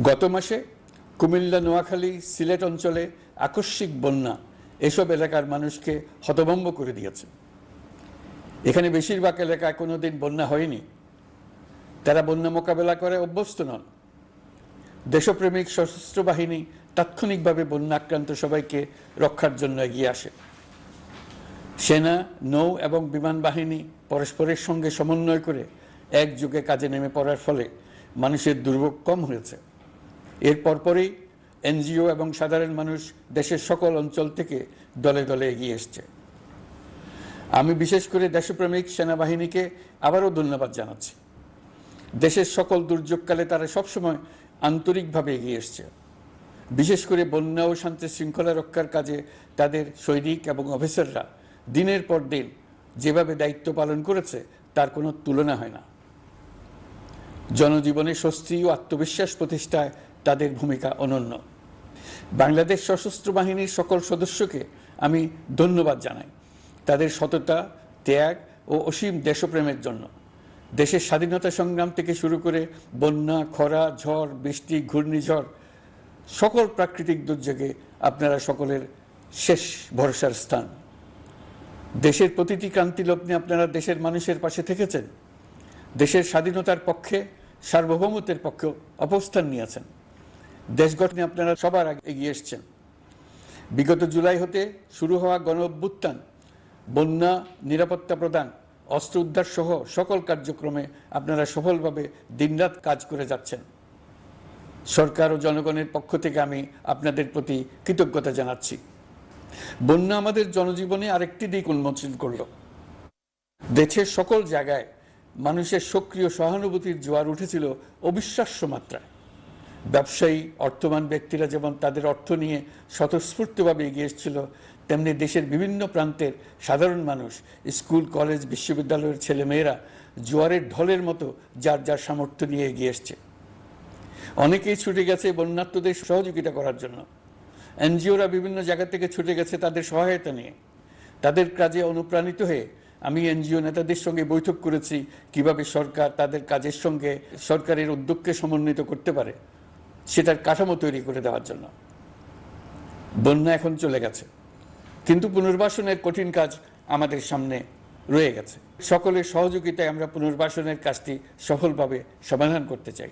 গত মাসে কুমিল্লা, নোয়াখালী, সিলেট অঞ্চলে আকস্মিক বন্যা এসব এলাকার মানুষকে হতভম্ব করে দিয়েছে। এখানে বেশিরভাগ এলাকায় কোনোদিন বন্যা হয়নি। তারা বন্যা মোকাবেলা করে অভ্যস্ত নন। দেশপ্রেমিক সশস্ত্র বাহিনী তাৎক্ষণিকভাবে বন্যা আক্রান্ত সবাইকে রক্ষার জন্য এগিয়ে আসে। সেনা, নৌ এবং বিমান বাহিনী পরস্পরের সঙ্গে সমন্বয় করে একযোগে কাজে নেমে পড়ার ফলে মানুষের দুর্ভোগ কম হয়েছে। এর পরপরই এনজিও এবং সাধারণ মানুষ দেশের সকল অঞ্চল থেকে দলে দলে এগিয়ে এসছে। আমি বিশেষ করে দেশপ্রেমিক সেনাবাহিনীকে আবারও ধন্যবাদ জানাচ্ছি। দেশের সকল দুর্যোগকালে তারা সবসময় আন্তরিকভাবে এগিয়ে এসছে। বিশেষ করে বন্যা ও শান্তি শৃঙ্খলা রক্ষার কাজে তাদের সৈনিক এবং অফিসাররা দিনের পর দিন যেভাবে দায়িত্ব পালন করেছে তার কোনো তুলনা হয় না। জনজীবনে স্বস্তি ও আত্মবিশ্বাস প্রতিষ্ঠায় তাদের ভূমিকা অনন্য। বাংলাদেশ সশস্ত্র বাহিনীর সকল সদস্যকে আমি ধন্যবাদ জানাই তাদের সততা, ত্যাগ ও অসীম দেশপ্রেমের জন্য। দেশের স্বাধীনতা সংগ্রাম থেকে শুরু করে বন্যা, খরা, ঝড়, বৃষ্টি, ঘূর্ণিঝড়, সকল প্রাকৃতিক দুর্যোগে আপনারা সকলের শেষ ভরসার স্থান। দেশের প্রতিটি ক্রান্তি লগ্নে আপনারা দেশের মানুষের পাশে থেকেছেন। দেশের স্বাধীনতার পক্ষে, সার্বভৌমত্বের পক্ষে অবস্থান নিয়েছেন। দেশ গঠনে আপনারা সবার আগে এগিয়ে এসছেন। বিগত জুলাই হতে শুরু হওয়া গণ অভ্যুত্থান, বন্যা, নিরাপত্তা প্রদান, অস্ত্র উদ্ধার সহ সকল কার্যক্রমে আপনারা সফলভাবে দিনরাত কাজ করে যাচ্ছেন। সরকার ও জনগণের পক্ষ থেকে আমি আপনাদের প্রতি কৃতজ্ঞতা জানাচ্ছি। বন্যা আমাদের জনজীবনে আরেকটি দিক উন্মোচন করল। দেশের সকল জায়গায় মানুষের সক্রিয় সহানুভূতির জোয়ার উঠেছিল অবিশ্বাস্য মাত্রায়। ব্যবসায়ী, অর্থবান ব্যক্তিরা যেমন তাদের অর্থ নিয়ে স্বতঃস্ফূর্তভাবে এগিয়ে এসেছিল, তেমনি দেশের বিভিন্ন প্রান্তের সাধারণ মানুষ, স্কুল, কলেজ, বিশ্ববিদ্যালয়ের ছেলেমেয়েরা জোয়ারের ঢলের মতো যার যার সামর্থ্য নিয়ে এগিয়ে এসছে। অনেকেই ছুটে গেছে বন্যার্তদের সহযোগিতা করার জন্য। এনজিওরা বিভিন্ন জায়গা থেকে ছুটে গেছে তাদের সহায়তা নিয়ে। তাদের কাজে অনুপ্রাণিত হয়ে আমি এনজিও নেতাদের সঙ্গে বৈঠক করেছি কিভাবে সরকার তাদের কাজের সঙ্গে সরকারের উদ্যোগকে সমন্বিত করতে পারে, সেটার কাঠামো তৈরি করে দেওয়ার জন্য। বন্যা এখন চলে গেছে, কিন্তু পুনর্বাসনের কঠিন কাজ আমাদের সামনে রয়ে গেছে। সকলের সহযোগিতায় আমরা পুনর্বাসনের কাজটি সফলভাবে সমাধান করতে চাই।